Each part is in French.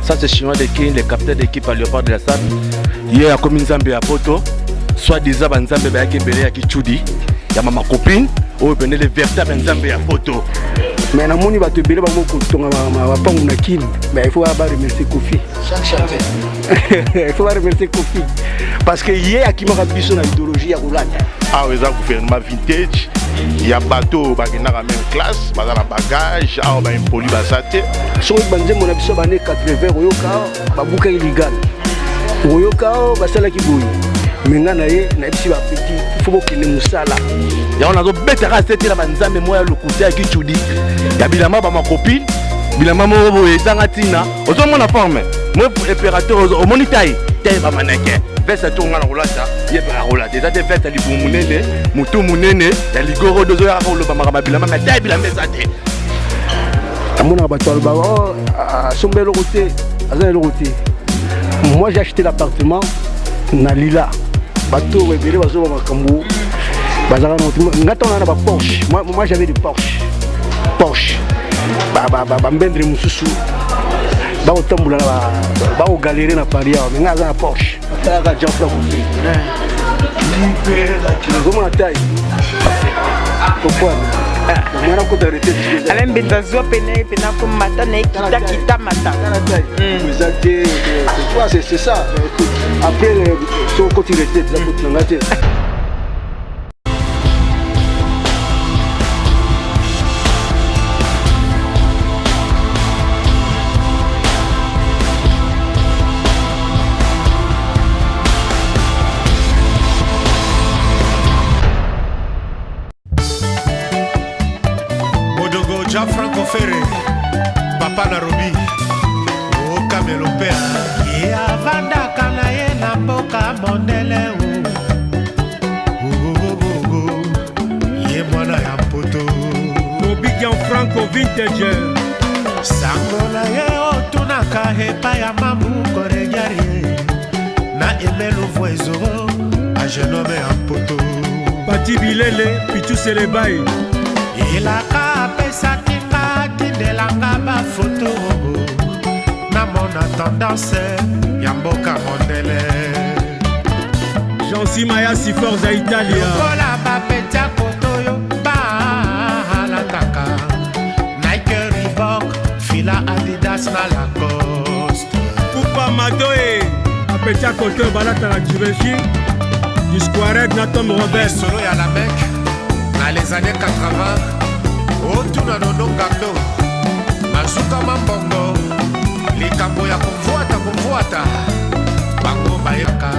Ça c'est Chinois de King, le capitaine d'équipe à Léopard de la Salle. Hier a commis Nzambe à Poto. Soit disant Nzambe ba Kebele à Kichudi. Il y a ma copine. Ou bien le véritable Nzambe à Poto. Mais na moni ba te bele ba moko tonga ma pangu na King. Mais il faut avoir remercier Kofi. Chaque chanteur. Il faut remercier Kofi. Parce que hier qui m'a rappelé son idéologie à Roulane. Ah oui, ça gouvernement vintage. Il y a bateau qui n'a même classe, il y a bagage, il y a un poli basate. Si on a mon abisso bané 80 Royoka, babuka illégal. Royoka, basala qui bouille. Maintenant na ici ba petit, il faut que nous sala. Ya on a bête à c'était la Nzambe moi le côté qui chudi. Ya bilama ba ma copine, bilama mo boye tangatina. Ozo mona forme. Moi opérateur au monitaï, t'es ba maneke. Vesa tonga na rolata, yeba rolata. Déjà des fêtes ali bumunene, mutu munene, ya ligoro dozo ya rolo ba makama bilama mais t'es bilama zate. Amona ba tol ba sombelo côté, azale côté. Moi j'ai acheté l'appartement na Lila. Bateau rebelle bazo ba makambu. Bazara no ngatona na ba Porsche. Moi j'avais des Porsche. Ba mbendre mususu. Ba otambula ba o galérer na Paris, mais ngaza na Porsche. Taka Jean-François Kofi. Comment la taille? Pourquoi? Alain Benzazo pene comme matin kita matin. C'est ça. Après son côté resté la côté ngate. Jean-Franco Ferré, Papa Narobi, au Camelo Père. Et avant d'Akanaye Namboka Mondele, Yemwana Yampoto, Mobi Jean-Franco Vintage. Sangola Yeo Tunaka Hepa Yamamu Koregiari, Na Emelo Voizo, à Genome Yampoto. Pati Bilele, Pichu Serebaï. Il a capé sa tinga tindelanga ba photo na mon tendance Yamboka Mondele Jean-Si Maya Siforza Italia Kola ba petia kotoyo ba la taka Nike Reebok Fila Adidas na Lacoste Poupa Madoe a petia kotoyo balata la Givenchy du Square na Tom Robert solo ya la mec dans les années 80 autour de nos gando Mazuka Mambongo likambo ya kumvuata bango bayeka.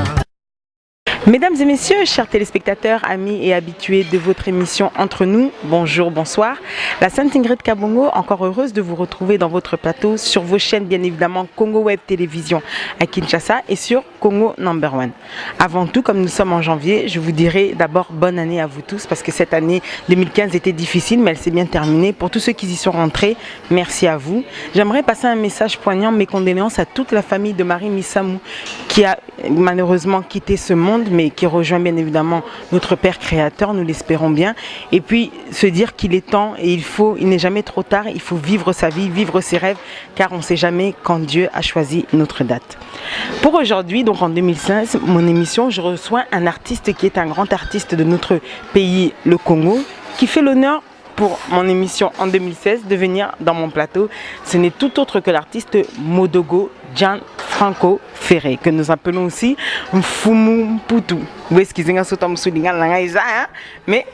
Mesdames et messieurs, chers téléspectateurs, amis et habitués de votre émission Entre nous, bonjour, bonsoir. La Sainte Ingrid Kabongo, encore heureuse de vous retrouver dans votre plateau sur vos chaînes, bien évidemment, Congo Web Télévision à Kinshasa et sur Congo Number One. Avant tout, comme nous sommes en janvier, je vous dirai d'abord bonne année à vous tous parce que cette année 2015 était difficile, mais elle s'est bien terminée. Pour tous ceux qui y sont rentrés, merci à vous. J'aimerais passer un message poignant, mes condoléances à toute la famille de Marie Missamou qui a malheureusement quitté ce monde, mais qui rejoint bien évidemment notre Père Créateur, nous l'espérons bien. Et puis se dire qu'il est temps et il n'est jamais trop tard, il faut vivre sa vie, vivre ses rêves, car on ne sait jamais quand Dieu a choisi notre date. Pour aujourd'hui, donc en 2015, mon émission, je reçois un artiste qui est un grand artiste de notre pays, le Congo, qui fait l'honneur pour mon émission en 2016 de venir dans mon plateau. Ce n'est tout autre que l'artiste Modogo Jean-Franco Ferré, que nous appelons aussi Mfumu Mputu. Mais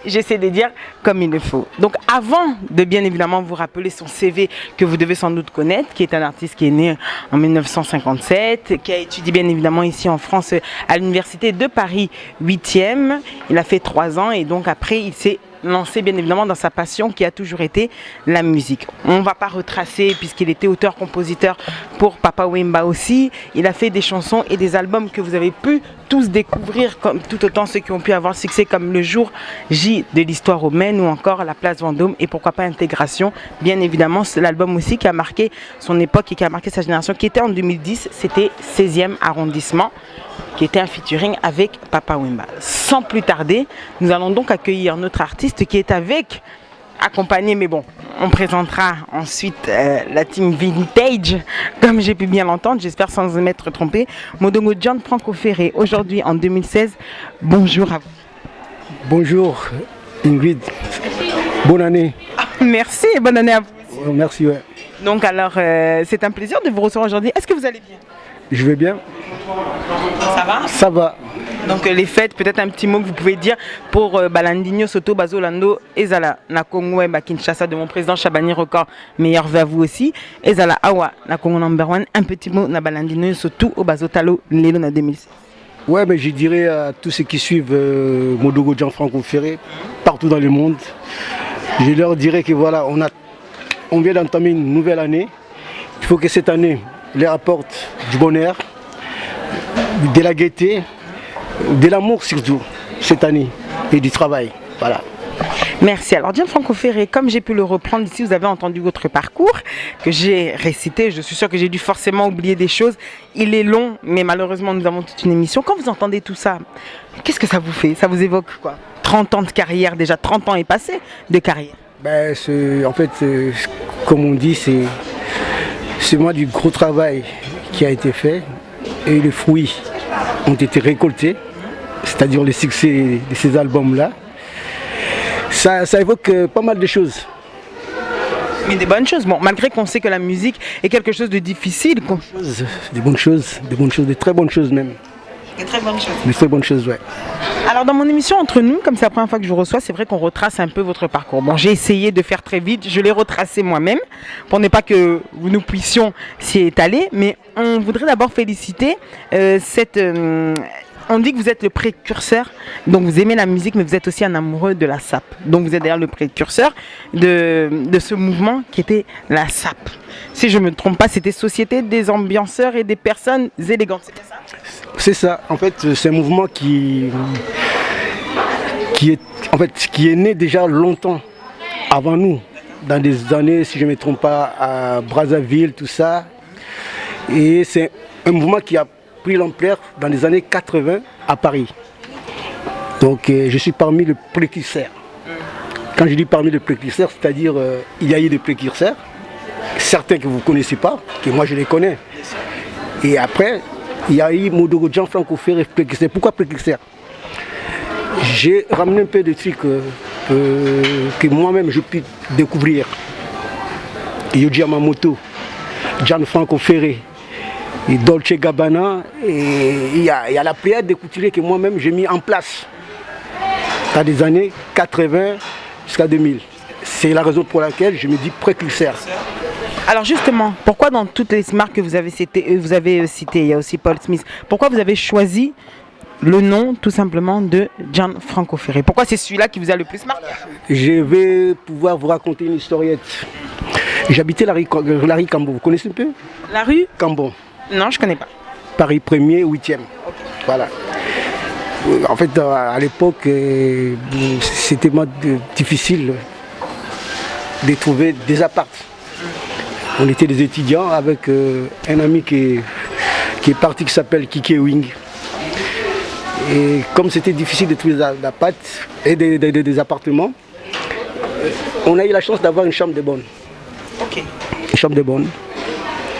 j'essaie de dire comme il le faut. Donc avant de bien évidemment vous rappeler son CV que vous devez sans doute connaître, qui est un artiste qui est né en 1957, qui a étudié bien évidemment ici en France à l'université de Paris 8e. Il a fait 3 ans et donc après il s'est lancé bien évidemment dans sa passion qui a toujours été la musique. On ne va pas retracer puisqu'il était auteur-compositeur pour Papa Wemba aussi. Il a fait des chansons et des albums que vous avez pu tous découvrir, comme tout autant ceux qui ont pu avoir succès comme Le Jour J de l'Histoire romaine ou encore La Place Vendôme et pourquoi pas Intégration. Bien évidemment, c'est l'album aussi qui a marqué son époque et qui a marqué sa génération, qui était en 2010, c'était 16e arrondissement, qui était un featuring avec Papa Wemba. Sans plus tarder, nous allons donc accueillir notre artiste qui est accompagné, mais bon, on présentera ensuite la team Vintage, comme j'ai pu bien l'entendre, j'espère sans m'être trompé. Modongo John Franco Ferré, aujourd'hui en 2016. Bonjour à vous. Bonjour Ingrid, bonne année. Merci et bonne année à vous. Merci, ouais. Donc alors, c'est un plaisir de vous recevoir aujourd'hui. Est-ce que vous allez bien? Je vais bien. Ça va? Ça va. Donc les fêtes, peut-être un petit mot que vous pouvez dire pour Balandinho, Soto, Bazolando, Ezala, na Congo et Kinshasa de mon président Chabani Record, meilleur vœu à vous aussi. Ezala, Awa, na Congo #1, un petit mot na Balandinho, Soto, au Bazotalo, Lelo na 2006. Ouais, mais je dirais à tous ceux qui suivent Modongo John Franco Ferré, partout dans le monde, je leur dirais que voilà, on vient d'entamer une nouvelle année. Il faut que cette année leur apporte du bonheur, de la gaieté, de l'amour surtout cette année et du travail. Voilà. Merci. Alors John Franco Ferré, comme j'ai pu le reprendre ici, vous avez entendu votre parcours que j'ai récité. Je suis sûr que j'ai dû forcément oublier des choses. Il est long, mais malheureusement nous avons toute une émission. Quand vous entendez tout ça, qu'est-ce que ça vous fait? Ça vous évoque quoi? 30 ans de carrière, déjà 30 ans est passé de carrière. Ben, en fait, comme on dit, c'est moi du gros travail qui a été fait et les fruits ont été récoltés, c'est-à-dire le succès de ces albums-là. Ça évoque pas mal de choses. Mais des bonnes choses, bon, malgré qu'on sait que la musique est quelque chose de difficile. Des bonnes choses, de très bonnes choses même. Des très bonnes choses. Des très bonnes choses, ouais. Alors dans mon émission Entre nous, comme c'est la première fois que je vous reçois, c'est vrai qu'on retrace un peu votre parcours. Bon, j'ai essayé de faire très vite, je l'ai retracé moi-même pour ne pas que nous puissions s'y étaler, mais on voudrait d'abord féliciter on dit que vous êtes le précurseur, donc vous aimez la musique, mais vous êtes aussi un amoureux de la SAP. Donc vous êtes d'ailleurs le précurseur de ce mouvement qui était la SAP. Si je ne me trompe pas, c'était Société des ambianceurs et des personnes élégantes, c'est ça? C'est ça, en fait c'est un mouvement qui est né déjà longtemps avant nous, dans des années, si je ne me trompe pas, à Brazzaville, tout ça. Et c'est un mouvement qui a pris l'ampleur dans les années 80 à Paris. Donc je suis parmi les précurseurs. Quand je dis parmi les précurseurs, c'est-à-dire il y a eu des précurseurs, certains que vous ne connaissez pas, que moi je les connais. Et après, il y a eu Modongo John Franco Ferré précurseur. Pourquoi précurseur? J'ai ramené un peu de trucs que moi-même je peux découvrir. Yohji Yamamoto, John Franco Ferré, et Dolce Gabbana, et il y a la pléiade de couturiers que moi-même j'ai mis en place dans les années 80 jusqu'à 2000. C'est la raison pour laquelle je me dis précurseur. Alors justement, pourquoi dans toutes les marques que vous avez citées, il y a aussi Paul Smith, pourquoi vous avez choisi le nom tout simplement de John Franco Ferré? Pourquoi c'est celui-là qui vous a le plus marqué? Je vais pouvoir vous raconter une historiette. J'habitais la rue Cambon, vous connaissez un peu? La rue Cambon. Non, je ne connais pas. Paris 1er, 8e. Voilà. En fait, à l'époque, c'était difficile de trouver des apparts. On était des étudiants avec un ami qui est parti, qui s'appelle Kike Wing. Et comme c'était difficile de trouver des apparts et des appartements, on a eu la chance d'avoir une chambre de bonne. Ok. Une chambre de bonne.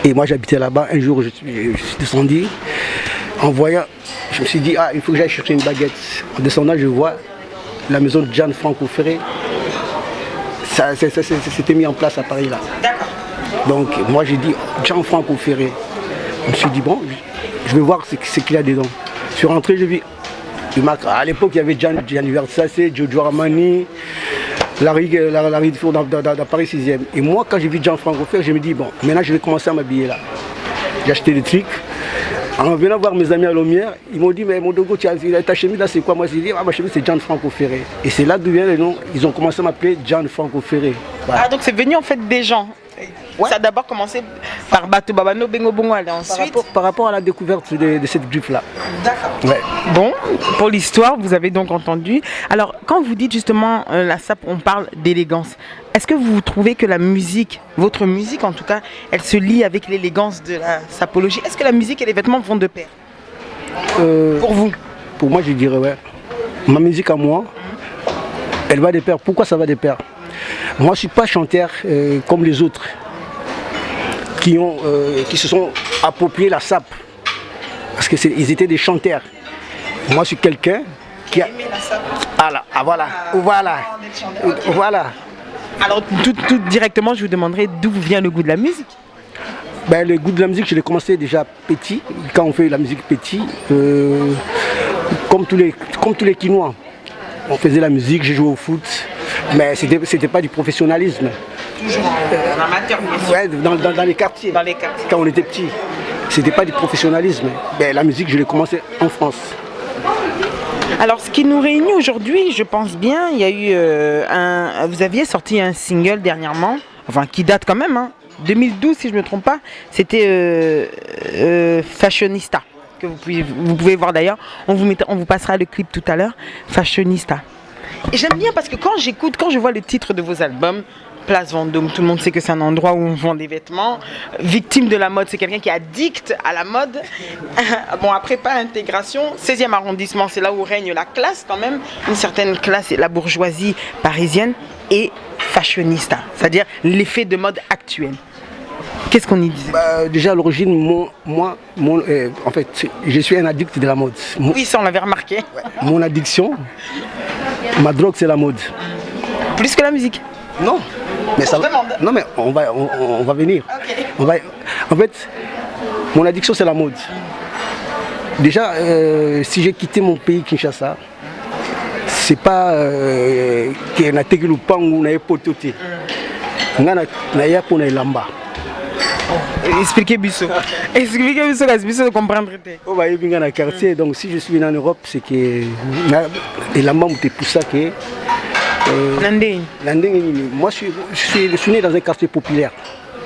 Et moi j'habitais là-bas, un jour je suis descendu, en voyant, je me suis dit, il faut que j'aille chercher une baguette. En descendant, je vois la maison de John Franco Ferré. Ça s'était mis en place à Paris là. D'accord. Donc moi j'ai dit, John Franco Ferré. Je me suis dit, bon, je vais voir ce qu'il y a dedans. Je suis rentré, j'ai vu, à l'époque il y avait Gianni Versace, Giorgio Armani, la rue de Four dans Paris 6e. Et moi, quand j'ai vu John Franco Ferré, je me dis, bon, maintenant je vais commencer à m'habiller là. J'ai acheté des trucs. En venant voir mes amis à Lomière, ils m'ont dit, mais Modongo, ta chemise là, c'est quoi? Moi, j'ai dit, ma chemise, c'est John Franco Ferré. Et c'est là d'où vient le nom. Ils ont commencé à m'appeler John Franco Ferré. Voilà. Ah, donc c'est venu en fait des gens. Ouais. Ça a d'abord commencé par Bato Babano, Bengo Bongo, et ensuite... Par rapport à la découverte de cette griffe-là. D'accord. Ouais. Bon, pour l'histoire, vous avez donc entendu. Alors, quand vous dites justement la SAP, on parle d'élégance. Est-ce que vous trouvez que la musique, votre musique en tout cas, elle se lie avec l'élégance de la sapologie? Est-ce que la musique et les vêtements vont de pair? Pour vous? Pour moi, je dirais ouais. Ma musique à moi, elle va de pair. Pourquoi ça va de pair? Moi, je ne suis pas chanteur comme les autres qui se sont appropriés la SAP. Parce qu'ils étaient des chanteurs. Moi, je suis quelqu'un qui a aimé la SAP. Voilà. Alors, tout directement, je vous demanderai d'où vient le goût de la musique. Ben, le goût de la musique, je l'ai commencé déjà petit. Quand on fait la musique petit, comme tous les Quinois, on faisait la musique, j'ai joué au foot, mais c'était pas du professionnalisme. Toujours en amateur, ouais, dans les quartiers. Dans les quartiers. Quand on était petit, c'était pas du professionnalisme. Ben, la musique, je l'ai commencé en France. Alors, ce qui nous réunit aujourd'hui, je pense bien, il y a eu vous aviez sorti un single dernièrement, enfin qui date quand même, hein, 2012 si je ne me trompe pas, c'était Fashionista, que vous pouvez voir d'ailleurs, on vous passera le clip tout à l'heure, Fashionista. Et j'aime bien parce que quand je vois le titre de vos albums, Place Vendôme, tout le monde sait que c'est un endroit où on vend des vêtements. Victime de la mode, c'est quelqu'un qui est addict à la mode. Bon, après, pas intégration. 16e arrondissement, c'est là où règne la classe quand même. Une certaine classe, la bourgeoisie parisienne. Et fashionista, c'est-à-dire l'effet de mode actuel. Qu'est-ce qu'on y disait? Déjà à l'origine, en fait, je suis un addict de la mode. Oui, ça on l'avait remarqué. Mon addiction, ma drogue, c'est la mode. Plus que la musique? Non, mais ça va. Non, mais on va venir. Okay. En fait, mon addiction, c'est la mode. Déjà, si j'ai quitté mon pays, Kinshasa, c'est pas que na teki lupangu na epotote. Ngana na ya pour na lamba. Expliquez-moi ça, de comprendre. On va y venir dans le quartier, donc si je suis en Europe, c'est que les lamba m'ont pour ça que. Moi, je suis né dans un quartier populaire,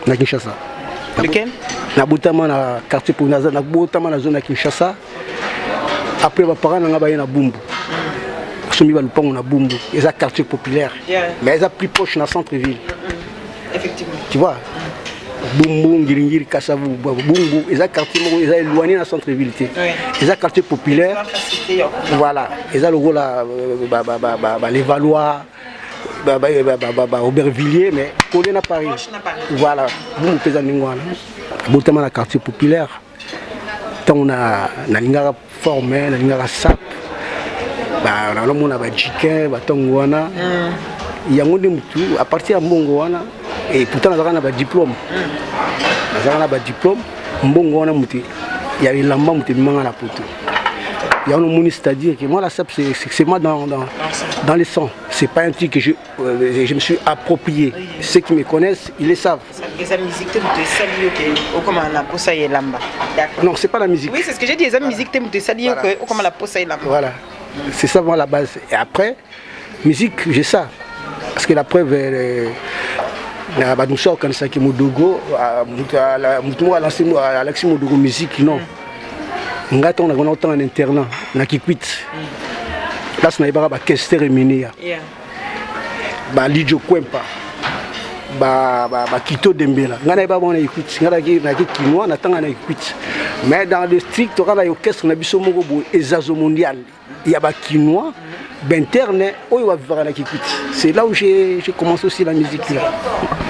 à Kinshasa. Lequel? Dans le quartier populaire, dans la zone de Kinshasa. Après, mes parents ont été à Bumbu. Ils ont Bumbu. C'est un quartier populaire. Mais ils sont plus proches dans le centre-ville. Effectivement. Tu vois? Bumbu, Ngiringiri, Kassavu, Bumbu, ils ont quartier éloigné dans le centre-ville. Ils ont quartier populaire. Voilà. Ils ont le rôle les Valois, Aubervilliers, mais collé à Paris. Voilà. Bumbu, ils ont dans le quartier populaire. On a l'ingara formé, l'ingara sap. On a des chickens, il y a à partir de Mbongoana, et pourtant on a un diplôme. On a un diplôme, Mbongoana, il y a les lambas qui sont la poto. Il y a un monde, c'est-à-dire que moi la sap, c'est moi dans les sangs. C'est pas un truc que je me suis approprié. Ceux qui me connaissent, ils le savent. Les musiques, tu es sali, comment la posa et lamba. Non, c'est pas la musique. Oui, c'est ce que j'ai dit. Les musiques, tu es sali, comment la posa et lamba. Voilà. C'est ça moi la base. Et après, musique, j'ai ça. Parce que la preuve, nous sommes quand ça qui Modogo, Alexis Modogo musique, non. On a autant en internat, on a qui quitte. Là, on a des questions rémunérées. Lidjo Kwempa, Kito Dembela. On a des Quinois, on a des mais dans le strict, on a des orchestres, on a des Ezazo mondial. Il y a des Quinois, Benterne, c'est là où j'ai commencé aussi la musique.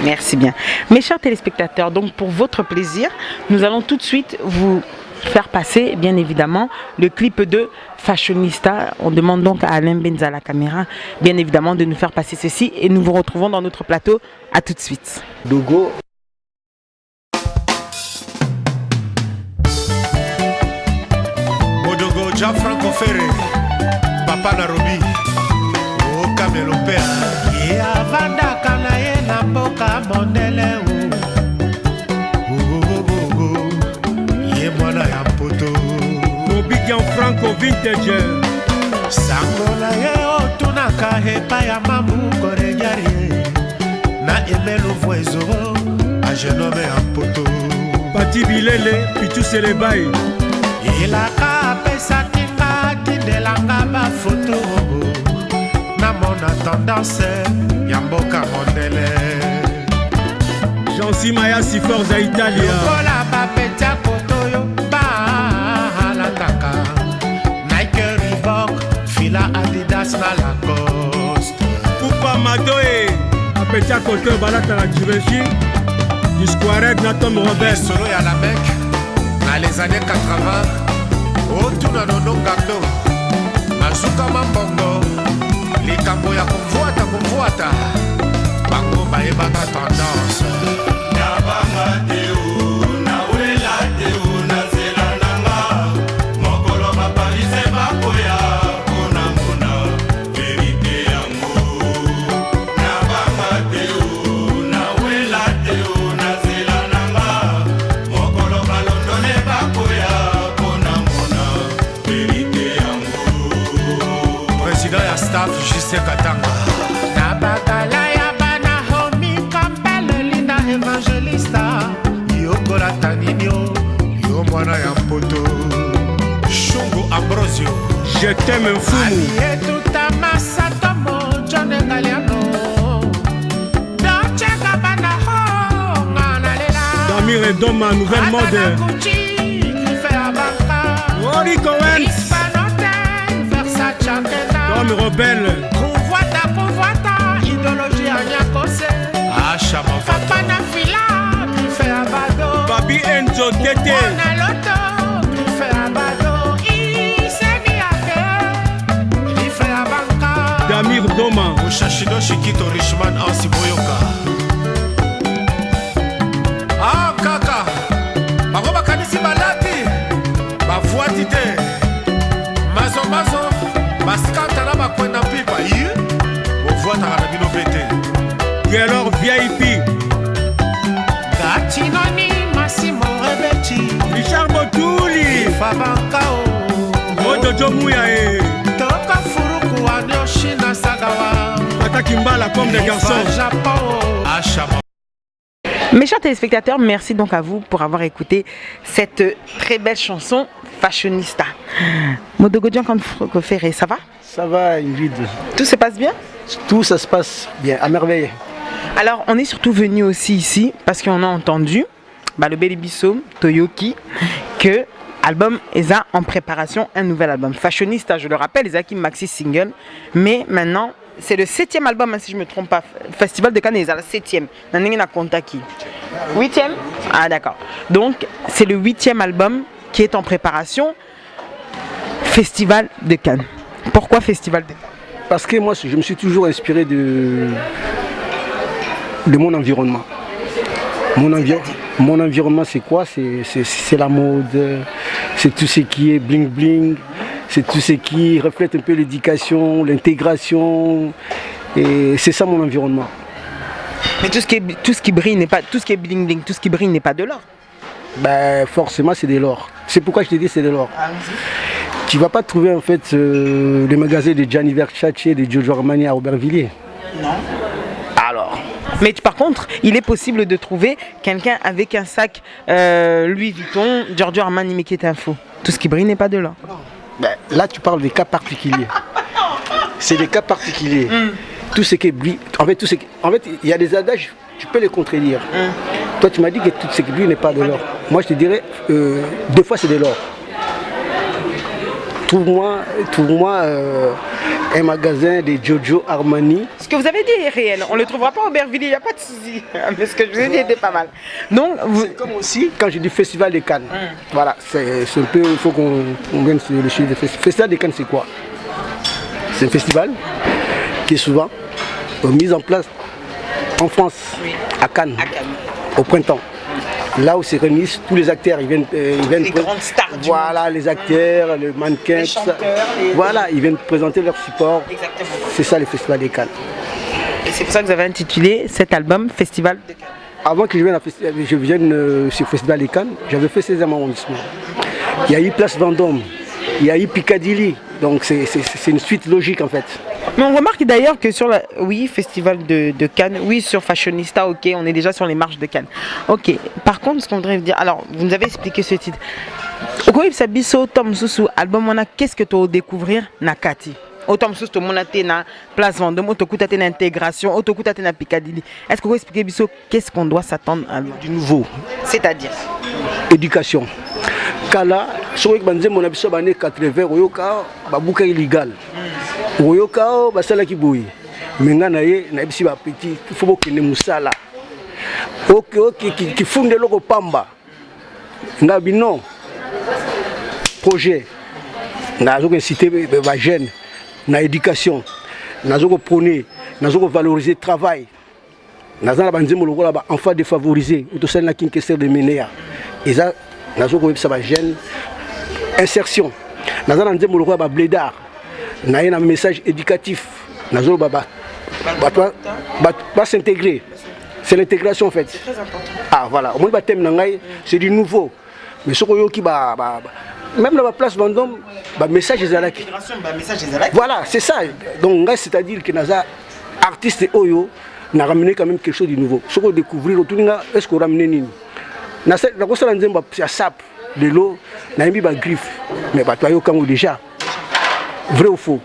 Merci bien. Mes chers téléspectateurs, donc pour votre plaisir, nous allons tout de suite vous faire passer, bien évidemment, le clip de Fashionista. On demande donc à Alain Benza, la caméra, bien évidemment, de nous faire passer ceci et nous vous retrouvons dans notre plateau. À tout de suite. Dogo. Modogo Gianfranco Ferre, Papa Narobi, O Camelopea. Ya vanda kanaye na mboka mondele ye mwana ya poto. Mobi Gianfranco Vintage. Sango na ye otunaka hepa ya mamu korejari. Na emelo voizo a genome ya poto. Pati Bilele, Pichu Selebaï. Ilaka pesa tinga tindelanga ba photo. Na mona tendance ya mboka mondele. Jean Simaya Siforza Italia. Kola ba petia kotoyo ba halataka. Nike Reebok, Fila Adidas na Lacoste. Poupa Madoe. apeti à côté balata la Givenchy du Squareg na Tom Robert solo ya la mec dans les années 80 otuna nono ngando mazuka mambongo likambo ya kumvuata bango bayebaka tendance Justin Katanga Nabagala ya bana homi Kampele Linda Evangelista Yokola Taninio Yo mwana ya mpoto Shungu Ambrosio Je t'aime Mfumu Alie tuta masatomo John Galiano Dolce Gabbana ho Ngana lela Damir et Doma nouvelle mode Adana Gucci Griffé Abanka Rory Cohen Hispanoten Versace Tom Robel Convoita, idéologie à Nyakose Papa na fila, griffé à Bado Babi Enzo Tete Mwana Loto, griffé à Bado Iseni Ake, griffé à Banka Damir Doma Ushashido Shikito Richman Ansi Boyoka Ah kaka Bango bakanisi balati Bafuati te Mazo Baskanta na bakwenda pipa Yi Ovuata na bino pete Gelor VIP Gatinoni Massimo Rebetti Richard Botouli Fabankao Odojo Mouya Toka Furuku Anyoshina Sagawa Attaque Mbala comme des garçons Japon Achama. Mes chers téléspectateurs, merci donc à vous pour avoir écouté cette très belle chanson Fashionista. Modogodjan Kanfrokofere, ça va? Ça va, Ingrid. Tout se passe bien? Tout ça se passe bien, à merveille. Alors, on est surtout venu aussi ici parce qu'on a entendu le Beli Bisso, Toyoki, que album est en préparation, un nouvel album. Fashionista, je le rappelle, ils ont maxi single, mais maintenant, c'est le 7e album, si je ne me trompe pas. Festival de Cannes, c'est le 7e. Nanengena Kontaki. 8e? Ah, d'accord. Donc, c'est le 8e album qui est en préparation. Festival de Cannes. Pourquoi Festival de Cannes? Parce que moi, je me suis toujours inspiré de mon environnement. Mon environnement, c'est quoi? C'est la mode, c'est tout ce qui est bling bling, c'est tout ce qui reflète un peu l'éducation, l'intégration. Et c'est ça mon environnement. Mais tout ce qui brille n'est pas, tout ce qui est bling bling, tout ce qui brille n'est pas de l'or. Ben, forcément, c'est de l'or. C'est pourquoi je te dis c'est de l'or. Tu ne vas pas trouver en fait les magasins de Gianni Versace et de Giorgio Armani à Aubervilliers. Non. Alors. Mais par contre, il est possible de trouver quelqu'un avec un sac Louis Vuitton, Giorgio Armani, mais qui est un faux. Tout ce qui brille n'est pas de l'or. Ben, là, tu parles des cas particuliers. C'est des cas particuliers. Tout ce qui brille. En fait, il y a des adages, tu peux les contredire. Toi, tu m'as dit que tout ce qui brille n'est pas de l'or. Moi, je te dirais, deux fois, c'est de l'or. Trouve-moi un magasin de Giorgio Armani. Ce que vous avez dit est réel. On ne le trouvera pas au Aubervilliers, il n'y a pas de souci. Mais ce que je vous ai dit était pas mal. Donc, c'est comme aussi quand je dis Festival de Cannes. Voilà, c'est un peu, il faut qu'on vienne sur le sujet de Festival de Cannes, c'est quoi? C'est un festival qui est souvent mis en place en France, à Cannes, au printemps. Là où se réunissent tous les acteurs, ils viennent les grandes stars. Voilà, les acteurs, les mannequins, les chanteurs, voilà, ils viennent présenter leur support. Exactement. C'est ça le Festival des Cannes. Et c'est pour ça que vous avez intitulé cet album Festival de Cannes. Avant que je vienne sur le Festival des Cannes, j'avais fait 16e arrondissement. Il y a eu Place Vendôme, il y a eu Piccadilly, donc c'est une suite logique en fait. Mais on remarque d'ailleurs que sur Festival de Cannes, sur Fashionista, ok, on est déjà sur les marches de Cannes. Ok, par contre, ce qu'on voudrait dire, alors, vous nous avez expliqué ce titre. Biso Tom Susu, album, on a qu'est-ce que tu as découvrir Nakati? Autant que tu as na Place Vendôme, autant que tu as intégration, autant que tu as Piccadilly. Est-ce que vous expliquez Biso qu'est-ce qu'on doit s'attendre à du nouveau? C'est-à-dire éducation. Kala, sur le mon abisso bané 80, Oyoka, Babuka illégal. Oyoka, Basala Kiboui. menga na ye na bisi ba petit faut bokende musala ok qui funde loko pamba nga bino projet na zo inciter ba jeune na éducation na zo prôner na zo valoriser travail na za ba nzembo lokola ba enfants défavorisés ou to sel na kinkester de menea eza na zo ko bisa ba jeune insertion na za na nzembo lokola ba blédard na un message éducatif nazo baba va s'intégrer, c'est l'intégration en fait. C'est très important. Ah voilà, au moins thème nangai c'est du nouveau mais ce qu'on qui même dans la place Vendôme message des alaki voilà c'est ça donc c'est-à-dire que naza artiste oyo n'a ramené quand même quelque chose de nouveau ce qu'on découvrir autour est-ce qu'on ramené nini na ko sala nzemba ya sap de l'eau na yimbi ba griffe mais bato ayo kango déjà vrai ou faux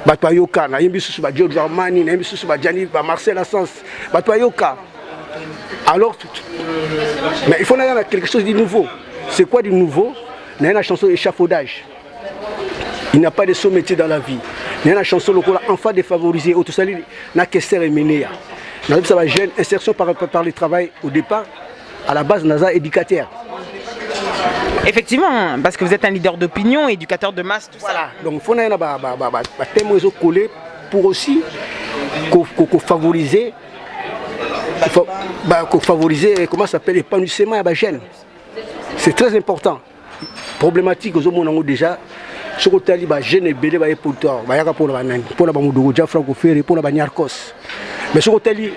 bato ayoka na yimbi susu ba Giorgio Armani na yimbi susu ba Gianni ba Marcel Assens bato ayoka alors mais il faut avoir quelque chose de nouveau. C'est quoi du nouveau? Il y a une chanson échafaudage. Il n'y a pas de saut métier dans la vie. Il y a une chanson locale enfant défavorisé au tout salut na Kester et Ménéa. Nous avons ça jeune insertion par le travail au départ à la base naza éducateur. Effectivement, parce que vous êtes un leader d'opinion, éducateur de masse, tout voilà. Ça. Donc il faut un thème collé pour aussi favoriser favoriser comment ça s'appelle l'épanouissement à la jeune. C'est très important. Problématique aux hommes déjà. Ce que tu as dit, les jeunes et belé baye pour toi, bayaka pour la banane, pour la bango dogo, Franco Ferré, pour la banyarkos. Mais ce que tu as dit,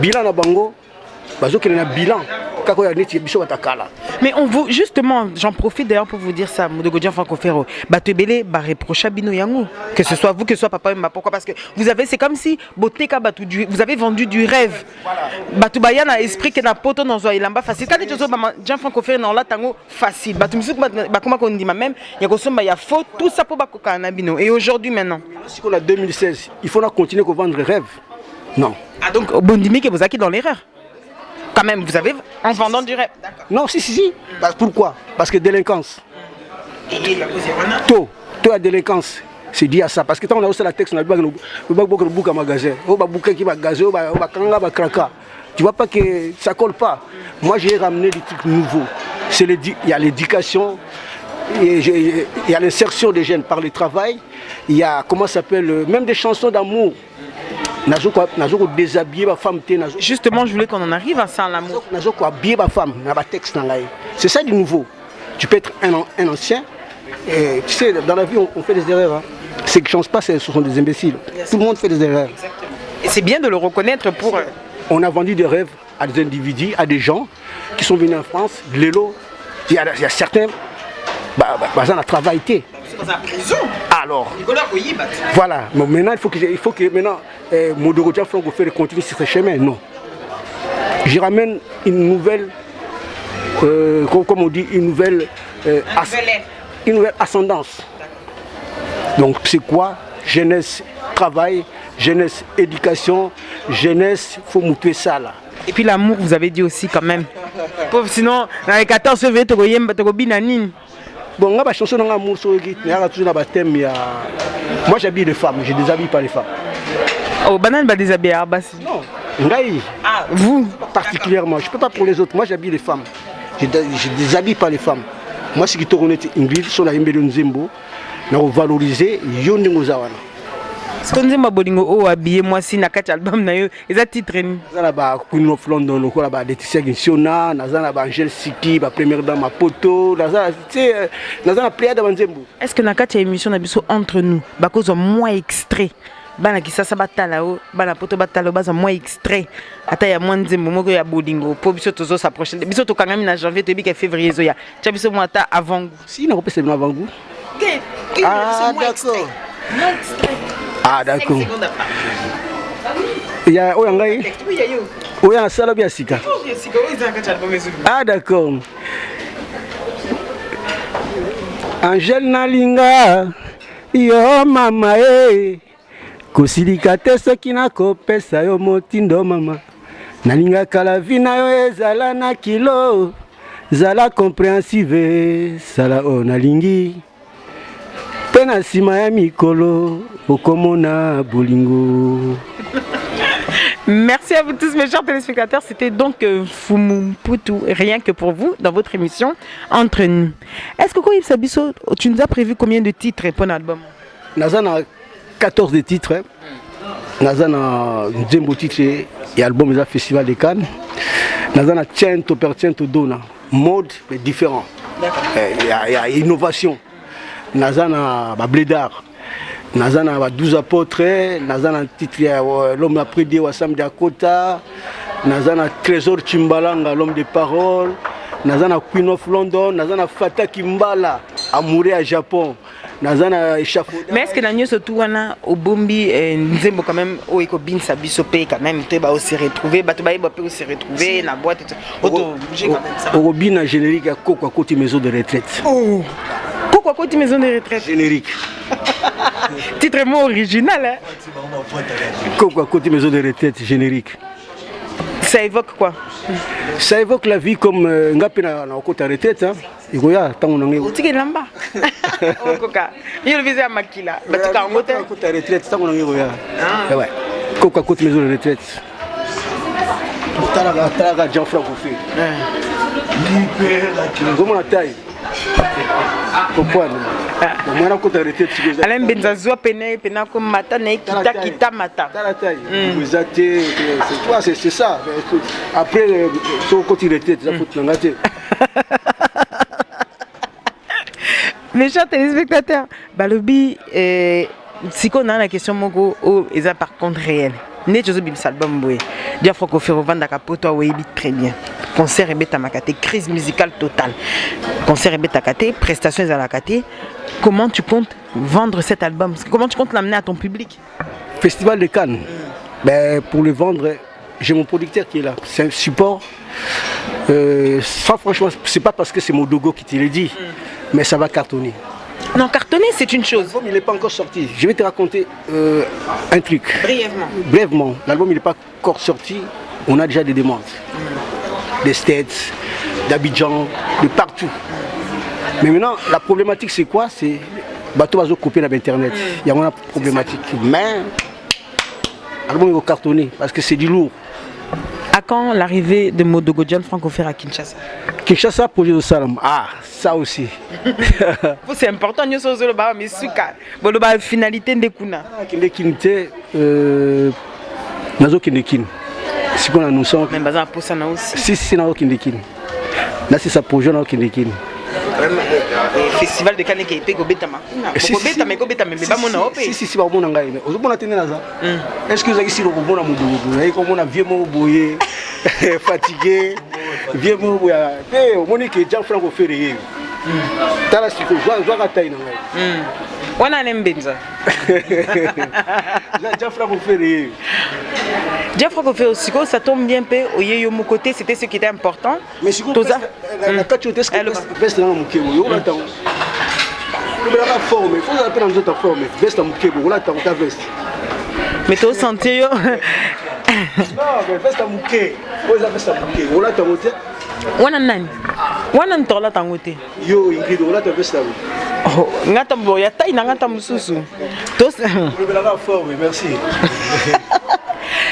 bilan na bango, bazo qui na bilan. Mais on vous justement, j'en profite d'ailleurs pour vous dire ça, Modogodjan Franco Ferro, Batebele, Bareprocha Bino Yango, que ce soit vous, que ce soit papa et maman. Pourquoi? Parce que vous avez, c'est comme si Boteka Batou, vous avez vendu du rêve. Batubaya na esprit que na poto dans un ilamba facile. Quand tu dis Jean Franco Ferro dans la tango facile. Batumsuk bakoma qu'on dit même, il y a que ya faute tout ça pour bakoka na bino. Et aujourd'hui maintenant. Si on a 2016, il faut continuer à vendre rêve. Non. Ah donc Bondimi que vous acquis dans l'erreur. Quand même, vous avez en vendant du rêve. Non, si. Bah, pourquoi? Parce que délinquance. Taux à délinquance, c'est dit à ça. Parce que quand on a aussi la texte, on a beaucoup de magasin. On a beaucoup de magasin, on a kraka. Tu vois pas que ça colle pas. Moi, j'ai ramené des trucs nouveaux. Il y a l'éducation, il y a l'insertion des jeunes par le travail. Il y a, comment ça s'appelle, même des chansons d'amour. Justement, je voulais qu'on en arrive à ça, l'amour. C'est ça du nouveau. Tu peux être un ancien. Et, tu sais, dans la vie, on fait des erreurs. Hein. Ceux qui ne changent pas, ce sont des imbéciles. Tout le monde fait des erreurs. Exactement. Et c'est bien de le reconnaître pour... On a vendu des rêves à des individus, à des gens qui sont venus en France. L'élo, il y a certains... on a travaillé. Dans la prison. Alors, voilà. Mais maintenant, il faut que maintenant, Modogodjan Franco Ferré continue sur ce chemin. Non. Je ramène une nouvelle, comme on dit, une nouvelle ascendance. Donc, c'est quoi? Jeunesse, travail, jeunesse, éducation, jeunesse, il faut monter ça là. Et puis l'amour, vous avez dit aussi quand même. Pauvre, sinon, dans les 14 février, tu as dit bon, on a une chanson d'amour sur le thème. Moi, j'habille les femmes, je ne déshabille pas les femmes. Oh, banane, va déshabiller à Bassi. Non, ah, vous particulièrement, je ne peux pas pour les autres. Moi, j'habille les femmes. Je ne déshabille pas les femmes. Moi, ce qui est honnête, Ingrid, sur la Mbele Nzembo, nous valoriser Yonde Mozawana. Ce qu'on dit, ma bolingo, oh, habillé moi si na quatre albums na yo, ils ont titré. Là-bas, Queen of London, le quoi là-bas, Laetitia Ginsiona, là-bas, Angèle Siki, la première dame à Poto, là-bas, tu sais, là-bas, Pléa d'Avanzembo. Est-ce que na quatre émission n'abisso entre nous, bah cause moins extrait, bah na qui ça batala o, bah na Poto batala bas moins extrait, ata ya moins nzembo moko ya bolingo, pour biso tozo s'approcher, biso to kangami na janvier, to bi que février zoya, tu biso moi ta avant. Si na repese avant vous. Ah d'accord. Ah d'accord. Il y a Oyangai. Oui, un salon bien sika. Ah d'accord. Angèle Nalinga, yo mama kosilika te soki nakopesa yo motindo mama. Nalinga la vie na yo ezala na kilo, zala compréhensive, sala o nalingi. Mpe na nsima ya mikolo okomona bolingo. Merci à vous tous mes chers téléspectateurs, c'était donc Fumu Putu, rien que pour vous, dans votre émission Entre nous. Est-ce que Koyib Sabiso, tu nous as prévu combien de titres pour l'album? Nazana 14 de titres. Nazana Nzembo titre et album du Festival de Cannes. Nazana Tiento per Tiento Dona, mode mais différent. Il y a innovation. Nazana Blédard. Nazana 12 apôtres, Nazana titre l'homme après Dieu Wassam Dakota, Nazana Trésor Chimbalanga, l'homme des paroles, Nazana Queen of London, Nazana Fata Kimbala, Amouré à Japon, Nazana échafaudage. Mais est-ce que la nuit surtout au Bombi Nzembo quand même au Ekobin Sabisopé quand même tu vas aussi retrouver, Batubaï peut aussi retrouver la boîte et tout. Au Robin générique à Coco à côté maison de retraite. Oh. Coco à côté maison de retraite. Générique. Titre mot original hein. Coco à côté maison de retraite générique. Ça évoque quoi? Ça évoque la vie comme Ngapena na côté retraite hein. Igoya tango nange. Otike lamba. Oh Coca. Il le visait à Makila. Batika ngote. Côté retraite tango nange Igoya. Ah ouais. Coco à côté maison de retraite. Tala Jean-Franc Kofi. Comment la taille? Alain Benzazoua pena comme matin kita mata. C'est ça. Après côté retraite, ça faut te. Mes chers téléspectateurs, Balobi, si on a la question Mogo, ils ont par contre réel. Né José Bibs album boy. Dia Franco Ferrovan d'Akapoto a très bien. Concert et bêta makate, crise musicale totale. Concert et bêta kate, prestations à la kate. Comment tu comptes vendre cet album? Comment tu comptes l'amener à ton public? Festival de Cannes. Ben, pour le vendre, j'ai mon producteur qui est là. C'est un support. Ça, franchement, c'est pas parce que c'est mon logo qui te le dit, mais ça va cartonner. Non, cartonner, c'est une chose. L'album, il n'est pas encore sorti. Je vais te raconter un truc. Brièvement. Brièvement. L'album, il n'est pas encore sorti. On a déjà des demandes. Des States, d'Abidjan, de partout. Mais maintenant, la problématique, c'est quoi? C'est bateau va copier l'Internet. Il y a une problématique. Mais l'album, il va cartonner parce que c'est du lourd. À quand l'arrivée de Modogo John Francophère à Kinshasa? Kinshasa, projet de Salam. Ah, ça aussi. C'est important, nous sommes le bar, mais c'est la finalité de Kuna. Kindekinité, Nazo Kindekin. Si on a nous sommes. Mais bazar pour ça aussi. Si c'est Nazo Kindekin. Là, c'est ça projet Nazo Kindekin. Festival de Cannes qui est Gobeta Makuna. Gobeta mais Gobeta mais pas mon opé. Si ba mona ngai mais ozomona tene naza. Est-ce que vous avez ici le robona mudugu? Est comme on a vieux mo boyé fatigué, vieux mo boya. Eh, Monique Jean-Franc Ferrier. Tala siko joa ka taina ngai. Wana nembenza. Jean-Franc Ferrier. Jean-Franc Ferrier aussi, ça tombe bien peu au yeyo mon côté, c'était ce qui était important. Mais si vous la cachote est-ce que veste dans mon kebo, on attend. Le la forme, il faut la prendre dans ta forme, veste dans mon kebo, on attend ta veste. Mais tu senti yo. Non, mais veste dans mon kebo, on veste dans mon kebo, on attend au tête. Wana nani? Wana ntola tangote. Yo, Ingrid, on attend veste là. Oh, ngata boya taille ngata mususu. Tos. Le la forme, merci.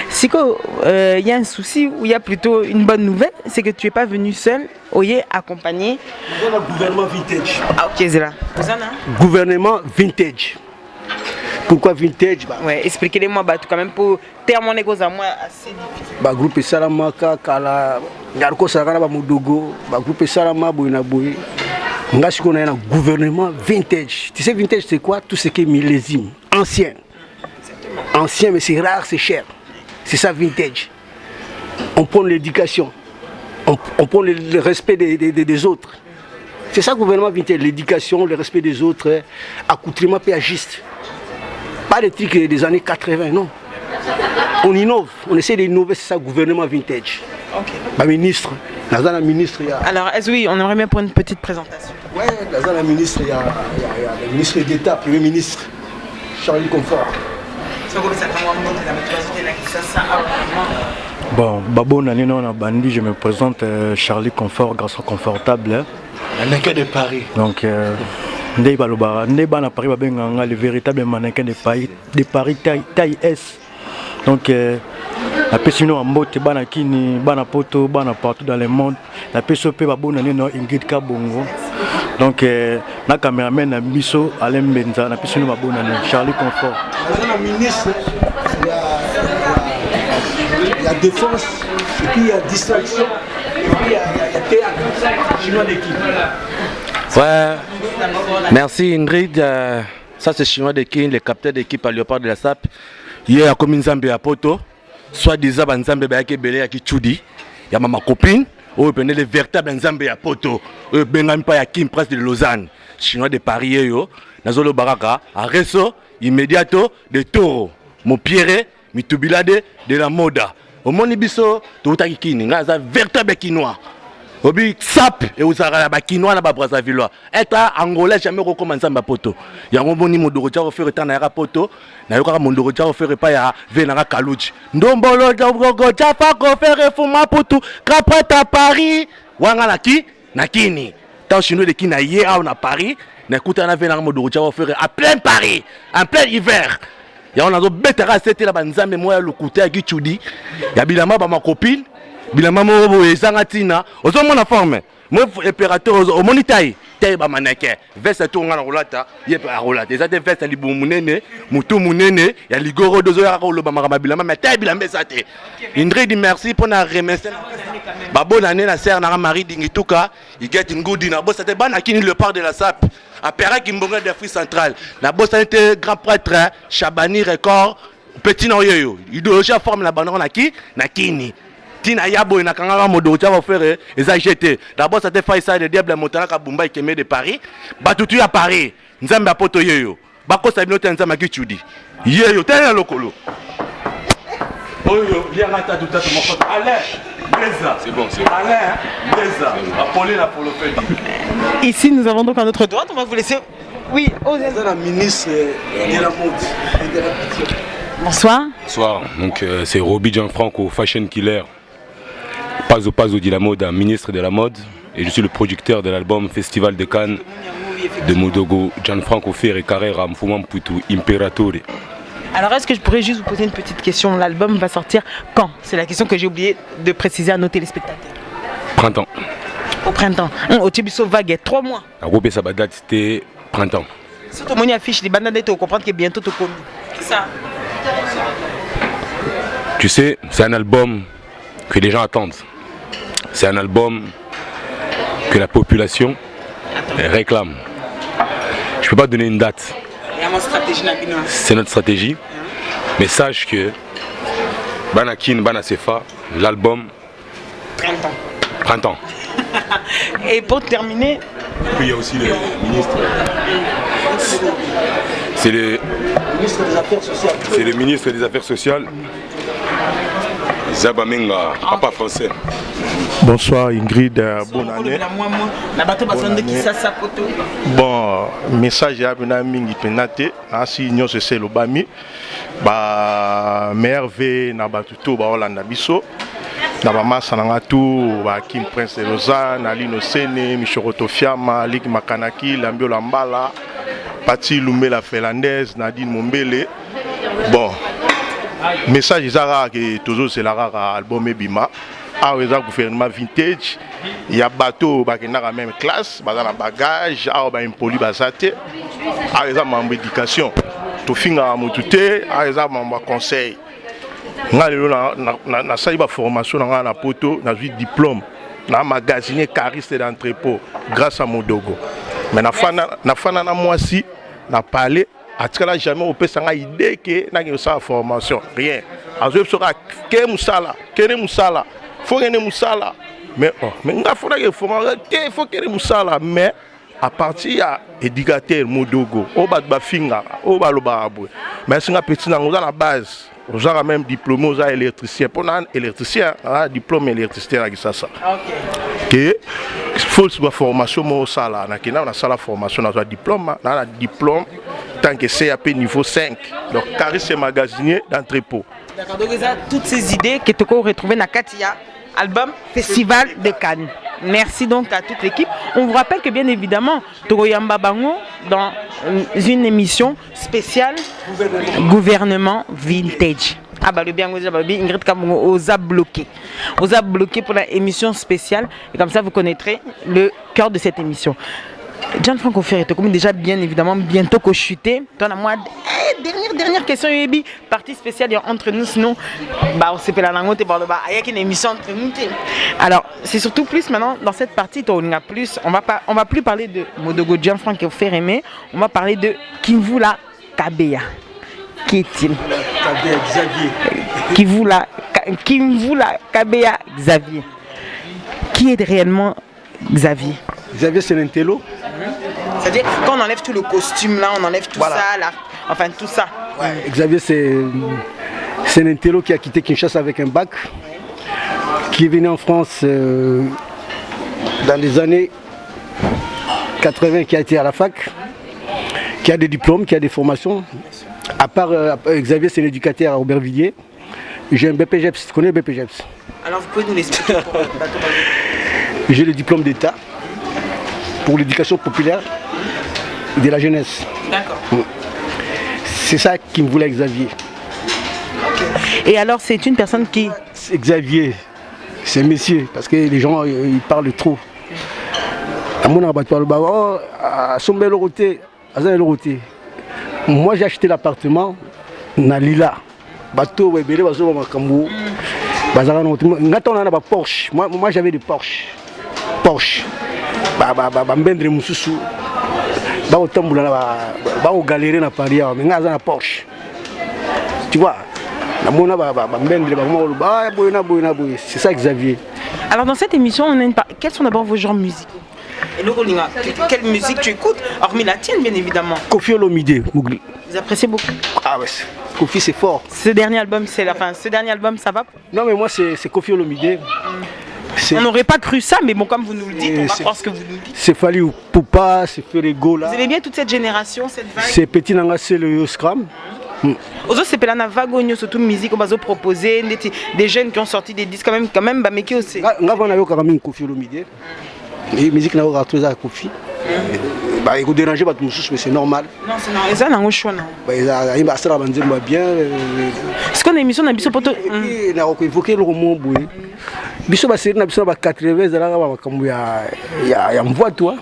Siko, il y a un souci ou il y a plutôt une bonne nouvelle, c'est que tu n'es pas venu seul, oye, accompagné. On a gouvernement vintage. Ah ok, c'est là. Gouvernement vintage. Pourquoi vintage? Ouais, expliquez-moi quand même pour terminer les à moi assez difficile. Bah groupe Salamaka, Kala, Yarko Sarana, Modogo, bah groupe Salama, Boina Boy. On a un gouvernement vintage. Tu sais, vintage c'est quoi? Tout ce qui est millésime, ancien. Ancien, mais c'est rare, c'est cher. C'est ça vintage. On prend l'éducation. On prend le respect des autres. C'est ça le gouvernement vintage, l'éducation, le respect des autres, accoutrement péagiste. Pas des trucs des années 80, non. On innove, on essaie d'innover, c'est ça le gouvernement vintage. Ok. Bah, ministre, la ministre, il y a... Alors, oui, on aimerait bien prendre une petite présentation. Ouais, la ministre, il y a le ministre d'État, Premier ministre, Charlie Confort. Bon, Babo Nanino on a bandi, je me présente Charlie Confort, garçon confortable. Un inquiet de Paris. Donc, Ndé balobara, ndé bana Paris babenganga le véritable mannequin de Paris taille S. Donc la personne en mbote bana kini, bana poto, bana partout dans le monde. La personne peut babona nino Ingrid Kabongo. Donc na caméraman na biso Alain Benza, la personne babona Charlie Confort. La ministre, il y a défense, et puis il y a distraction, et puis il y a théâtre. Chinois d'équipe. Ouais, merci Ingrid. Ça c'est Chinois d'équipe, le capitaine d'équipe à Léopard de la SAP. Hier a commis Nzambe à Poto, soit disant Nzambe Bayake Belé à Kichudi, il y a ma copine, ou bien les véritables Nzambe à Poto, ou bien pas à Kim Prince de Lausanne, Chinois de Paris, yo, Nazolo Baraka, à Reso, immédiato, de Toro, mon Pierre, Mitubilade, de la Moda. Au Monibiso, tout à Kini, un véritable Kinois. Obi sap et vous avez la Kinois na Brazzaville. Être angolais jamais recommencé à poto. Yango boni modorocha ofere tana ya poto. Na yoka modorocha ofere pa ya venara kaluchi. Ndombolo dogo chapa ko ofere fuma putu. Kapreta Paris. Wanga na kini. Tant chinois de kina hier à Paris. Na kuta na venara modorocha ofere à plein Paris, en plein hiver. Ya on a zo betara c'était la banzambe moya lukuta ki chudi. Ya bilama ba ma copine. Bilama mo ezanga tina ozomona forme moi opérateur omoni taille ba maneke veste tourna na rolata yepe a rolata ezate veste libu munene mutu munene ya ligoro dozo ya ko loba makama bilama mais taille bilama ezate Ingrid merci pour na remercier ba bonne année na sœur na Marie Dingituka il get une good na boss c'était bana kini le part de la SAP à Pera Kimbonga d'Afrique centrale na boss était grand prêtre Chabani record petit noyo il doit déjà forme la bandana na kini Tina Yabo et Nakanga Modo, tu vas faire et jeté. D'abord, c'était Faïsa de Diable Montana Kabumba et Kemé de Paris. Batutu à Paris. Nzamba Poto Yeyo. Bako Sabinote Nzamba Kichudi. Yeyo, t'es un locolo. Oyo, viens à ta douta de mon pote. Alain, Beza. C'est bon, c'est bon. Alain, Beza. Apolline pour le fait. Ici, nous avons donc à notre droite. On va vous laisser. Oui, C'est la ministre de la mode et de la culture. Bonsoir. Bonsoir, donc c'est Roby Gianfranco, fashion killer. Pazo de la mode, ministre de la mode, et je suis le producteur de l'album Festival de Cannes de Modogo, Gianfranco Ferre Carrera Mfumam Putu Imperatore. Alors est-ce que je pourrais juste vous poser une petite question? L'album va sortir quand? C'est la question que j'ai oublié de préciser à nos téléspectateurs. Printemps. Au printemps. Au Tibiso Vague, 3 mois. À Robé Sabadat, c'était printemps. Si tout le monde affiche les bandanes, tu comprends que bientôt tu commis. C'est ça. Tu sais, c'est un album que les gens attendent. C'est un album que la population réclame. Je ne peux pas donner une date. C'est notre stratégie. Mais sache que Banakin, Banasefa, l'album Printemps. Et pour terminer... Puis il y a aussi le ministre. C'est le ministre des Affaires sociales. Zabamenga, papa français. Bonsoir Ingrid, bonne année. Bon, message ya bina mingi penate, asi nyonso se lobami. Ba merve na batuto ba Holanda biso. Na ba masa na ngatu ba Kim Prince de Lausanne, Alino Sene, Michoroto Fiama, Lik Makanaki, Lambio Lambala, Pati Lumbela Finlandaise, Nadine Mombele. Bon, message ezara que toujours c'est la rare album Ebima. Ah, les gouvernement vintage, il y a bateau qui dans la même classe, dans la bagage, ah, ben poli basate, ah, les membres d'éducation, tout finir à moutouté, ah, les membres conseil. Na saïba formation dans la poto, na vie diplôme, na magasinier cariste d'entrepôt, grâce à Modogo. Mais na fana na moi si, na parlé. À ce là jamais on peut s'en idée que n'a ça formation rien. Azo sera que musala, que musala. Faut que musala. Mais nga faut que formation, faut que musala mais à partir à éducateur Modogo, au bas de finga, au bas le barabou. Mais c'est un petit dans la base. Vous avez même diplômé, vous avez électricien. Pour un électricien, diplôme électricien avec ça. Ok. Il faut que la formation au sala. On a la formation, on a un diplôme, on a un diplôme tant que CAP niveau 5. Donc, carré c'est magasinier d'entrepôt. D'accord, donc toutes ces idées que tu peux retrouver dans Katia, album Festival de Cannes. Merci donc à toute l'équipe. On vous rappelle que bien évidemment, Toroyamba Bango dans une émission spéciale Gouvernement Vintage. Ah bah le bien Ingrid Kabongo osa bloqué pour la émission spéciale et comme ça vous connaîtrez le cœur de cette émission. Gianfranco Ferré, comme déjà bien évidemment bientôt qu'au chuté. Toi moi dernière question Yebi partie spéciale entre nous sinon bah on s'est fait la langue et il y a une émission entre nous. Alors c'est surtout plus maintenant dans cette partie on a plus on va plus parler de Modogo Gianfranco Ferré mais on va parler de Kimvula Kabeya. Qui est-il? Kimvula Kabeya Xavier. Qui est réellement Xavier? Xavier c'est l'intello. C'est-à-dire quand on enlève tout le costume là, on enlève tout ça là, enfin tout ça. Ouais. Xavier c'est l'intello qui a quitté Kinshasa avec un bac, qui est venu en France dans les années 80, qui a été à la fac, qui a des diplômes, qui a des formations. À part Xavier, c'est l'éducateur à Aubervilliers. J'ai un BPGEPS, tu connais le BPGEPS? Alors vous pouvez nous l'expliquer pour J'ai le diplôme d'État pour l'éducation populaire de la jeunesse. D'accord. C'est ça qui me voulait Xavier. Et alors c'est une personne qui... C'est Xavier, c'est monsieur, parce que les gens ils parlent trop. Moi j'ai acheté l'appartement na Lila. Bateau webele bazo makambu. Bazara no na Porsche. Moi j'avais des Porsche. Mbendre mususu. Ba otambula ba o galérer na Paris mais ngaza na Porsche. Tu vois? C'est ça Xavier. Alors dans cette émission, quels sont d'abord vos genres musicaux? Et le Rolinga, quelle musique tu écoutes? Hormis la tienne bien évidemment. Koffi Olomide. Vous appréciez beaucoup? Ah ouais, Koffi c'est fort. Ce dernier album, ça va? Non mais moi c'est Koffi Olomide. On n'aurait pas cru ça, mais bon comme vous nous le dites, on va croire ce que vous nous dites. C'est Fali Poupa, c'est Ferrego là. Vous aimez bien toute cette génération, cette vague? C'est Petit Nanga, c'est le Scram. Aujourd'hui, c'est la vague surtout musique, on va proposer des jeunes qui ont sorti des disques quand même, mais qui aussi. On a quand même Koffi Olomide. Les musiques n'ont pas trouvé à Koffi. Il faut déranger mais c'est normal. Non, c'est normal. Ils ont un choix. Bien. Ce qu'on a émission, on a besoin de il a évoqué le roman. Biso ba série na biso ba 80 zala ba makambu ya mvoa toi.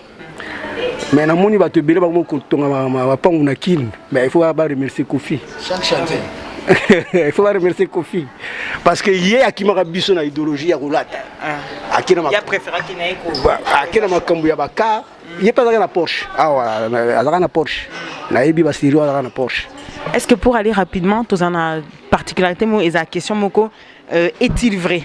Mais na moni ba te belé ba mo kontonga ma pangu na kin. Mais il faut ba remercier Koffi. Chaque chanteur. Il faut remercier Koffi parce que hier akimaka biso na idéologie ya rolata. Akina ma. Il a préféré qu'il n'ait akina makambu ya baka. Il pas dans la Porsche. Ah voilà, dans la Porsche. Na yebi ba série dans la Porsche. Est-ce que pour aller rapidement, tu as une particularité mo et la question moko est-il vrai?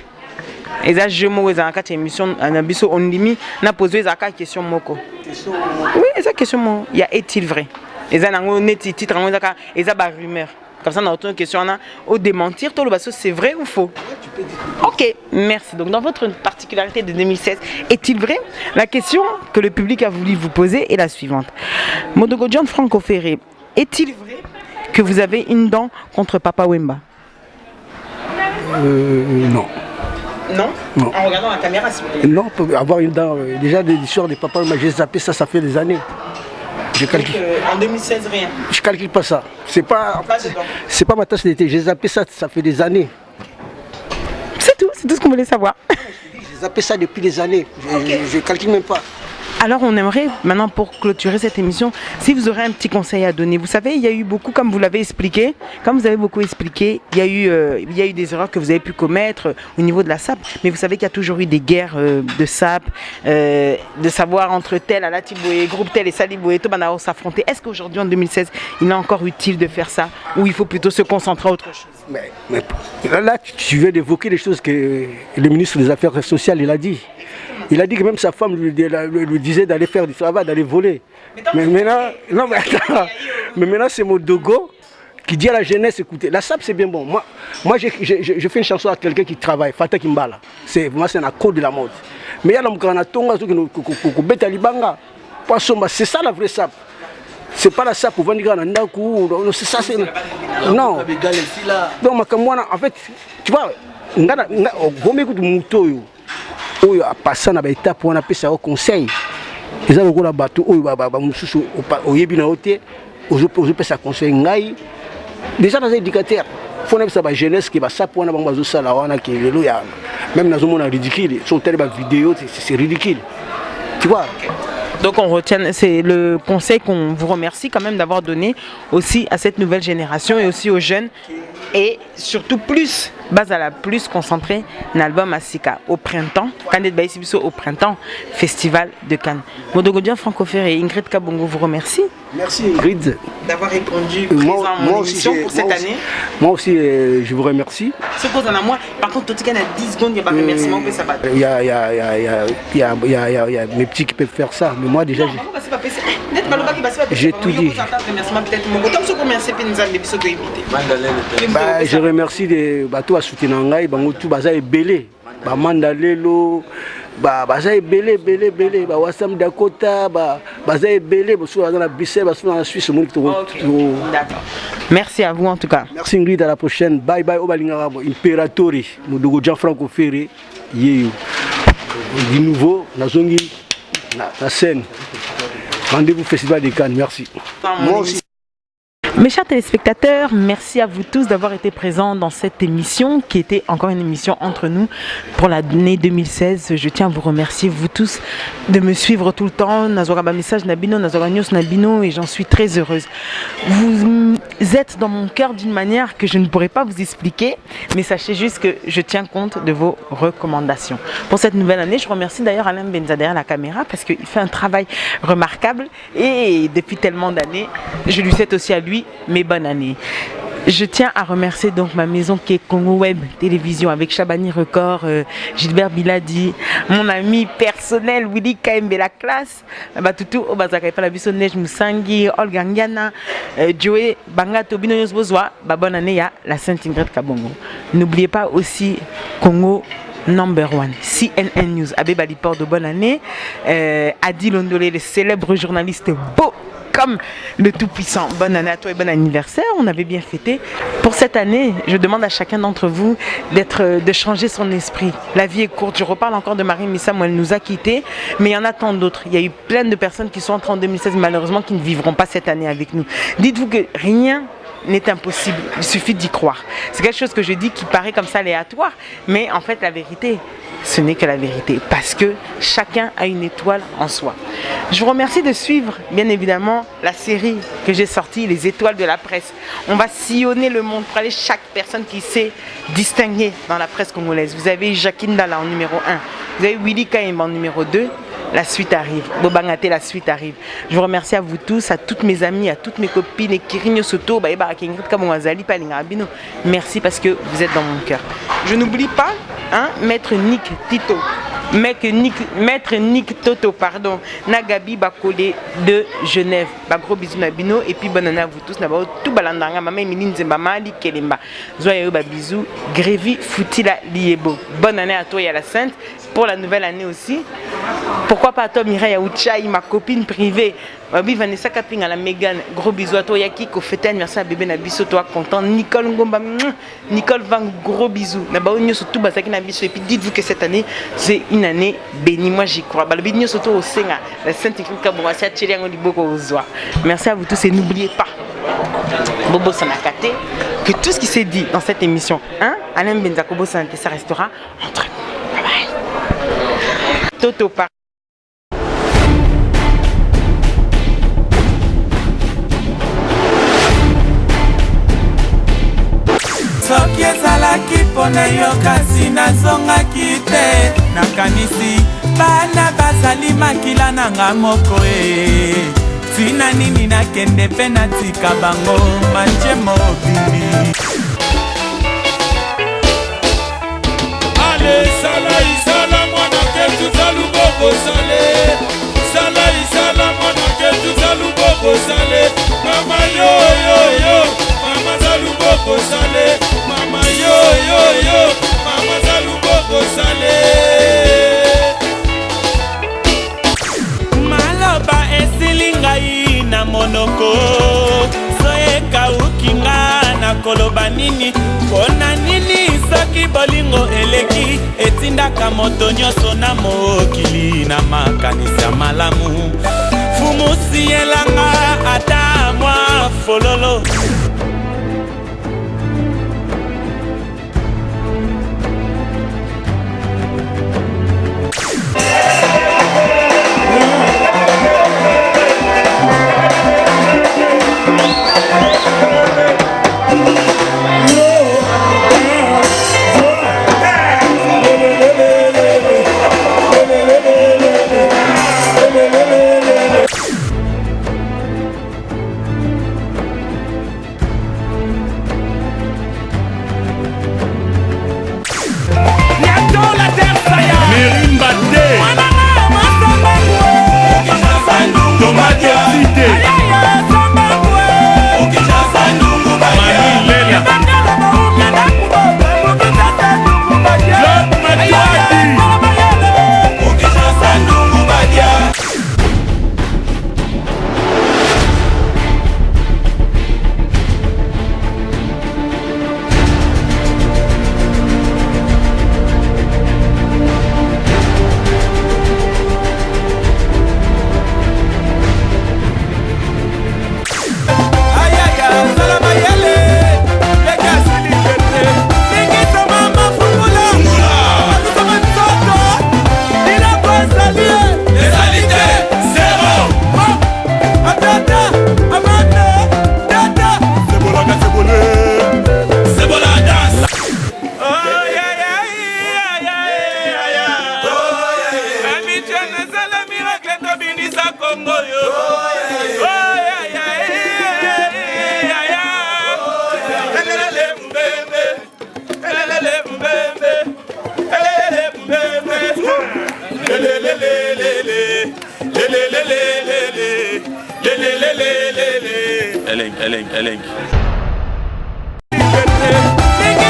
Et ça je me vois dans cette émission on limite n'a posé la question moko. Oui, esa question mo il y a est-il vrai? Et ça nango net titre nango ça et ça ba rumeur. Comme ça, on a une question au démentir, tout le basso, c'est vrai ou faux? Ok, merci. Donc, dans votre particularité de 2016, est-il vrai? La question que le public a voulu vous poser est la suivante. Modogo Gianfranco Ferré, est-il vrai que vous avez une dent contre Papa Wemba? Non. Non? Non. En regardant la caméra, s'il vous plaît. Non, avoir une dent. Déjà, l'histoire de Papa Wemba, j'ai zappé ça, ça fait des années. Je calcule. En 2016, rien. Je calcule pas ça. C'est pas ma tasse d'été. J'ai zappé ça, ça fait des années. C'est tout ce qu'on voulait savoir. J'ai zappé ça depuis des années. Je calcule même pas. Alors on aimerait maintenant pour clôturer cette émission, si vous aurez un petit conseil à donner. Vous savez, il y a eu beaucoup, comme vous l'avez expliqué, il y a eu des erreurs que vous avez pu commettre au niveau de la SAP, mais vous savez qu'il y a toujours eu des guerres de SAP, de savoir entre tel, Alatiboué, groupe tel et Saliboué, Tobanao s'affronter. Est-ce qu'aujourd'hui en 2016, il est encore utile de faire ça ou il faut plutôt se concentrer à autre chose? Mais là, tu viens d'évoquer des choses que le ministre des Affaires sociales il a dit. Il a dit que même sa femme lui disait d'aller faire du travail, d'aller voler. Mais maintenant, c'est Modogo qui dit à la jeunesse, écoutez, la SAP c'est bien bon. Moi je fais une chanson à quelqu'un qui travaille, Fata Kimbala. Moi c'est un code de la mode. Mais il y a c'est ça la vraie SAP. C'est pas la SAP pour vendre c'est ça. Non. Donc en fait, tu vois, gomme kutu mutoyo. Oyo a passé na ba étape on appelle ça au conseil. Les gens ont bateau oyo ba mususu oyebi na ote, ozo pesa conseil ngai. Déjà dans les éducateurs, faut na ba jeunesse qui ba ça pour na bango bazo sala wana ki lelo ya. Même na zo mona ridicule, sur telle ba vidéo, c'est ridicule. Tu vois. Donc on retient, c'est le conseil qu'on vous remercie quand même d'avoir donné aussi à cette nouvelle génération et aussi aux jeunes et surtout plus, Bazala plus concentré dans l'album Asika au printemps, Candet Baïsibiso au printemps, Festival de Cannes. Modogodien Francophère et Ingrid Kabongo vous remercie. Merci Ingrid d'avoir répondu présent à mon émission pour cette année. Moi aussi je vous remercie. Ce qu'on en a moi, par contre, tout il y a 10 secondes, il n'y a pas de remerciement que ça va. Il y a mes petits qui peuvent faire ça, mais moi déjà j'ai tout dit. Je remercie les bateaux à soutenir Ngai, Bangotu Baza et Belé, Mandalelo, Baza et Belé, Wasam Dakota, Baza et Belé, dans la Bissé, dans la Suisse. D'accord. Merci à vous en tout cas. Merci Ingrid, à la prochaine. Bye bye, Obalingarabo, Imperatori, Modogo Gianfranco Ferré, Yeyo. Du nouveau, Nazongi, la scène. Rendez-vous au Festival de Cannes, merci. Moi aussi. Mes chers téléspectateurs, merci à vous tous d'avoir été présents dans cette émission qui était encore une émission entre nous pour l'année 2016. Je tiens à vous remercier, vous tous, de me suivre tout le temps. Nazoraba message Nabino, Nazora News Nabino, et j'en suis très heureuse. Vous êtes dans mon cœur d'une manière que je ne pourrais pas vous expliquer, mais sachez juste que je tiens compte de vos recommandations. Pour cette nouvelle année, je remercie d'ailleurs Alain Benza derrière la caméra parce qu'il fait un travail remarquable et depuis tellement d'années, je lui souhaite aussi à lui mes bonnes années. Je tiens à remercier donc ma maison qui est Congo Web Télévision avec Chabani Record, Gilbert Biladi, mon ami personnel Willy KMB la classe, Batutu Obazaka Pala Bissonej Moussangi, Olga Ngiana, Joey Bangato Binoyos Bozwa, bonne année à la Sainte Ingrid Kabongo. N'oubliez pas aussi Congo Number 1, CNN News, Abbé Baliport de bonne année, Adi Londolé, le célèbre journaliste beau comme le Tout-Puissant. Bonne année à toi et bon anniversaire, on avait bien fêté. Pour cette année, je demande à chacun d'entre vous de changer son esprit. La vie est courte, je reparle encore de Marie Missam où elle nous a quittés, mais il y en a tant d'autres. Il y a eu plein de personnes qui sont entrées en 2016 malheureusement qui ne vivront pas cette année avec nous. Dites-vous que rien n'est impossible, il suffit d'y croire. C'est quelque chose que je dis qui paraît comme ça aléatoire, mais en fait la vérité, ce n'est que la vérité, parce que chacun a une étoile en soi. Je vous remercie de suivre, bien évidemment, la série que j'ai sortie, Les Étoiles de la Presse. On va sillonner le monde pour aller chaque personne qui s'est distinguée dans la presse congolaise. Vous avez Jacqueline Dalla en numéro 1, vous avez Willy Kaimba en numéro 2, la suite arrive. Bobangate, la suite arrive. Je vous remercie à vous tous, à toutes mes amies, à toutes mes copines. Et Kirinyo Soto, merci parce que vous êtes dans mon cœur. Je n'oublie pas, Maître Nick Tito. Maître Nick Toto, pardon. Nagabi Bakole de Genève. Gros bisous Nabino. Et puis bonne année à vous tous. Tout balandanga. Maman Emily Nzembama, Li Kelemba. Zoyeux bisous. Grévi Foutila Liebo. Bonne année à toi et à la Sainte. Pour la nouvelle année aussi. Pourquoi pas à toi Mireille Aouchaï, ma copine privée. Oui, Vanessa Kaping à la Mégane. Gros bisous à toi Yaki. Ko fête anniversaire à bébé Nabiso. Toi content. Nicole Ngomba. Nicole Van, gros bisous. Nabaonyo surtout Basaki Nabiso. Et puis dites-vous que cette année, c'est une année bénie. Moi j'y crois. Balbinyo surtout au Senga. La Sainte Écriture Kabouassia Tcheliango Liboko Ozoa. Merci à vous tous et n'oubliez pas, Bobo Sanakate, que tout ce qui s'est dit dans cette émission, Alain Benzakobo Santé, ça restera entre nous. Bye bye. Toto par soki ezalaki mpona yo kasi nazongaki te nakanisi bana bazali makila nanga moko tina nini nakende mpe natika bango manje mobili ale sala isala mwanake tuzaluboko sale sala isala mwanake tuzaluboko sale mama yoyoyo mama zaluboko sale mama yoyoyo mama zaluboko sale maloba esili ngai na monoko soyeka ukinga na nakoloba nini mpona nini soki bolingo eleki etindaka moto nyonso na mokili na makanisi ya malamu fumusi elanga ata mwa fololo Eleng.